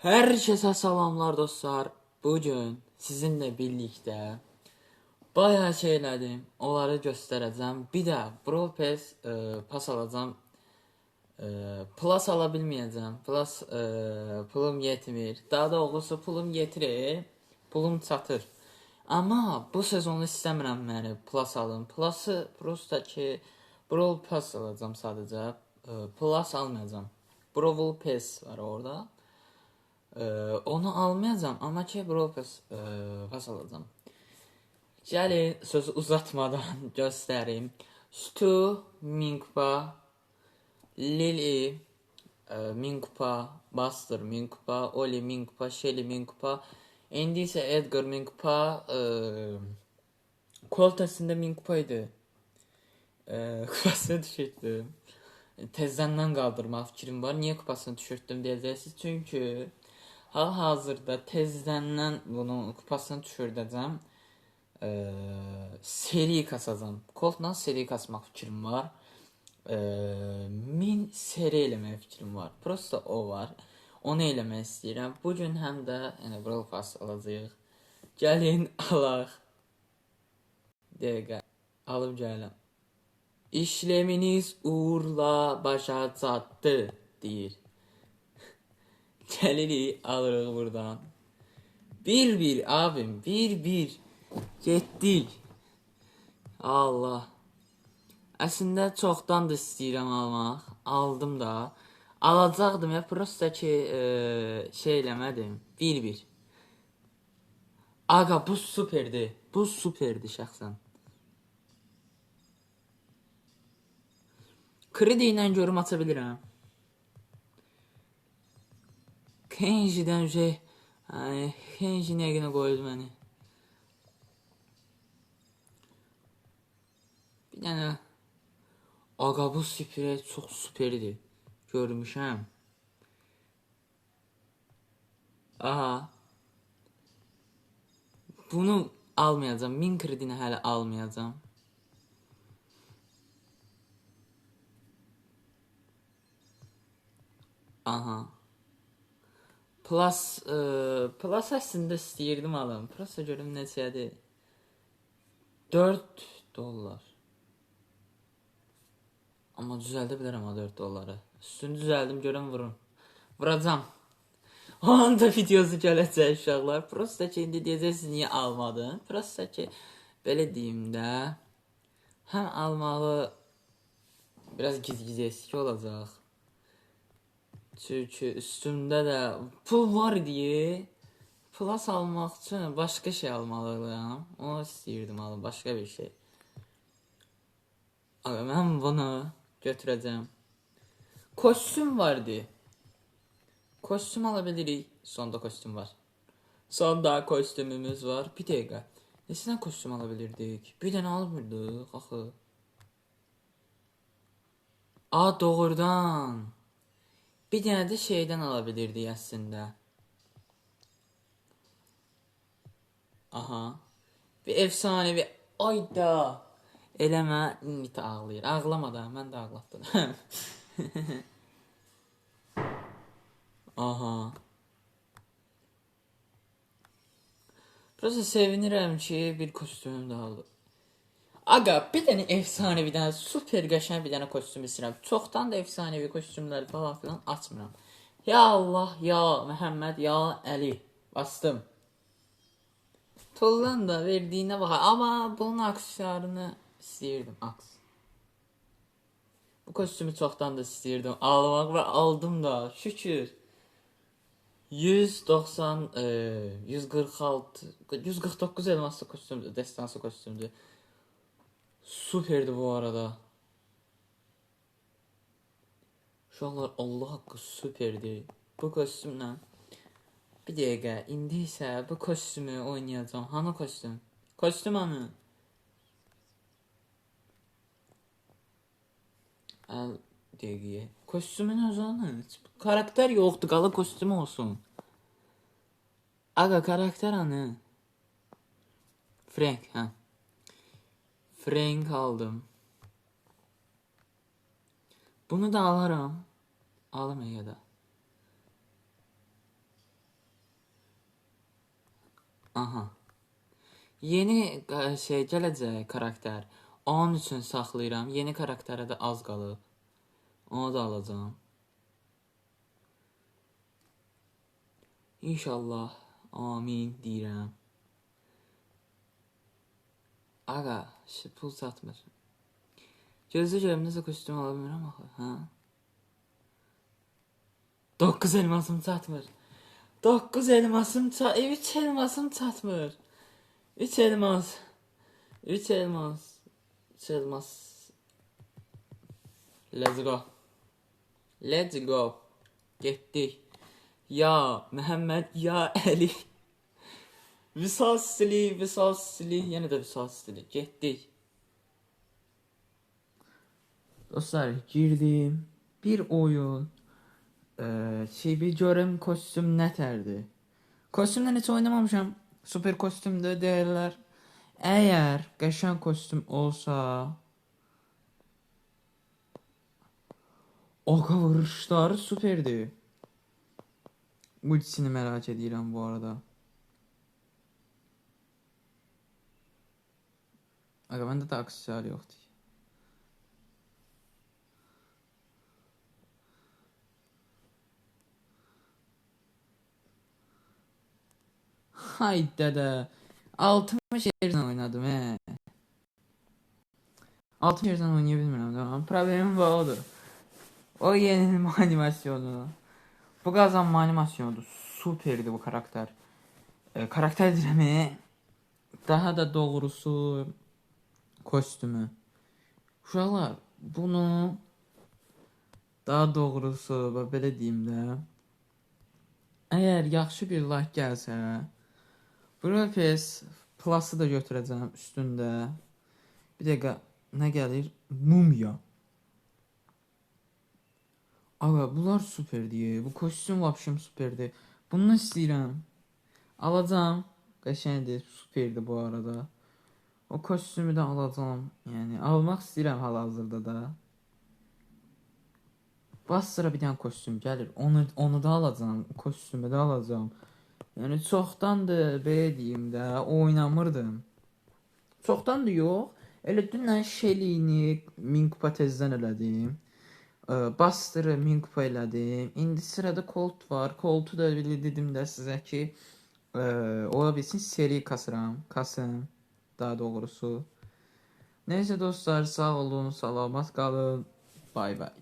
Herkese selamlar dostlar. Bugün sizinle birlikte bayağı şeylerim. Onları göstereceğim. Bir de Brawl Pass pas alacağım. Plus alabilmeyeceğim. Plus pulum yetmir. Daha doğrusu pulum yetirir. Pulum çatır. Ama bu sezonu istəmirəm məni plus alım. Plus'ı prosta ki Brawl Pass alacağım sadəcə. Plus almayacağım. Brawl Pass var orada. Onu almayacağım ama ki Brawl Pass alacağım. Gəlin sözü uzatmadan göstərim. Stu, Minkpa, Lily, Minkpa, Buster, Minkpa, Oli, Minkpa, Shelly, Minkpa. İndi isə Edgar, Minkpa, Koltasında Minkpa idi. Kupasını düşürttüm. Tezdən qaldırmaq fikrim var. Niyə kupasını düşürttüm deyəcəksiniz? Çünki hal-hazırda tezdən bunun kupasını düşürdəcəm. Seri kasacağım. Colt'la seri kasmaq fikrim var. 1000 seri eləmək fikrim var. Prosta o var. Onu eləmək istəyirəm. Bugün həm də Brawl Pass alacağıq. Gəlin alaq. Dəqiqə. Alıb gələm. İşleminiz uğurla başa çatdı deyir. Gəlirik, alırıq buradan. 1-1 abim, 1-1. Getdik. Allah. Əslində çoxdan da istəyirəm almaq. Aldım da. Alacaqdım ya, prosta ki şey eləmədim. 1-1. Aga bu superdi. Bu superdi şəxsən. Kredi ilə görüm aça bilirəm. Kenji'den Kenji niye yine koydu beni? Bir tane aga bu sprey çok süperdi. Görmüşəm. Aha. Bunu almayacağım. 1000 kredini hələ almayacağım. Aha. Plus əslində istəyirdim alım. Plus'a görüm neçədir? 4 dollar. Amma düzəldə bilərəm o 4 dolları. Üstünü düzəldim, görüm vurun. Vuracağım. Onun da videosu gələcək uşaqlar. Prosta ki indi deyəcəksiniz niyə almadın? Prosta ki belə deyim də. Həm almalı biraz giz-giz olacaq. Çünki üstümdə də pul var deyə plus almaq üçün başqa şey almalıyam. Onu istəyirdim alım, başqa bir şey. Aga mən bunu götürəcəm. Kostyum vardı. Kostyum alabilirik. Sonda kostyum var. Sonda kostümümüz var. Bir dəqiqə. Nesindən kostyum alabilirdik? Bir dənə almırdıq axı. Aa doğrudan. Bir dənə də şeydən alabilirdik əslində. Aha. Bir efsanevi. Ayda. Eləmə. Ümit ağlayır. Ağlama da. Mən də ağlatdım. Aha. Prosta sevinirəm ki bir kostyumum da aldım. Aga bir dənə efsanevi, bir dənə super qəşəng bir dənə kostyum istəyirəm. Çoxdan da efsanevi kostyumları falan filan açmıram. Ya Allah, ya Məhəmməd, ya Əli. Bastım. Tollan da verdiyinə bax. Amma bunun aksiyarını istəyirdim. Aks. Bu kostyumu çoxdan da istəyirdim almaq və aldım da. Şükür. 190, 146, 149 elmaslı kostyumdur. Destansı kostyumdur. Süperdi bu arada. Şu anlar Allah haqqı süperdi. Bu kostümlə. Bir dəqiqə. İndi isə bu kostümü oynayacağım. Hanı kostüm? Kostüm hanı? Al dəqiqə. Kostümün özü hanı? Karakter yoxdur. Qala kostüm olsun. Aga karakter hanı? Frank ha. Frank aldım. Bunu da alaram. Alamaya da. Aha. Yeni şey gələcək karakter. Onun üçün saxlayıram. Yeni karakterə də az qalıb. Onu da alacağım. İnşallah. Amin deyirəm. Aga, pul satmır. Gözlü görüm necə kostyum ala bilmirəm axı, hə? 9 elmasım çatmır. 9 elmasım çatmır. 3 elmasım çatmır. 3 elmas. 3 elmas. 3 elmas. Let's go. Let's go. Getdik. Ya Məhəmməd, ya Əli. Vüsal stili, Vüsal stili. Yenə də Vüsal stili. Getdik. Dostlar, girdim. Bir oyun. Bir görüm kostyum nətərdir. Kostyumdan heç oynamamışam. Super kostyumda deyirlər. Əgər qəşəng kostyum olsa, oqa vuruşları superdir. Ultisini merak edirəm bu arada. Aga, məndə də aksesuar yoxdur. Hay dədə. 60 yerdən oynadım, he. 60 yerdən oynaya bilmirəm, tamam. Problemim var odur. O yenilmə animasyonu. Bu qazanma animasyonudur. Superdi bu karakter. Karakter diremi. Daha da doğrusu kostümü. Uşaqlar, bunu daha doğrusu belə deyim də. Əgər yaxşı bir like gəlsə, Brofes Plus'ı da götürəcəm üstündə. Bir dəqiqə, nə gəlir? Mumya. Aga, bunlar superdir. Bu kostyum vapşım superdir. Bunu istəyirəm. Alacağım. Qəşəngdir, superdir bu arada. O kostümü də alacağım. Yəni almaq istəyirəm hal-hazırda da. Bastıra bir dənə kostyum gəlir. Onu da alacağım. Kostümü də alacağım. Yəni çoxdandır belə deyim də oynamırdım. Çoxdandır yox. Elə dünən Shelly-ni 1000 kupa tezdən elədim. Bastırı 1000 kupa elədim. İndi sırada Colt var. Colt'u da dedim də sizə ki, ola bilsin seri kasım daha doğrusu. Neyse dostlar, sağ olun, salamat qalın. Bay bay.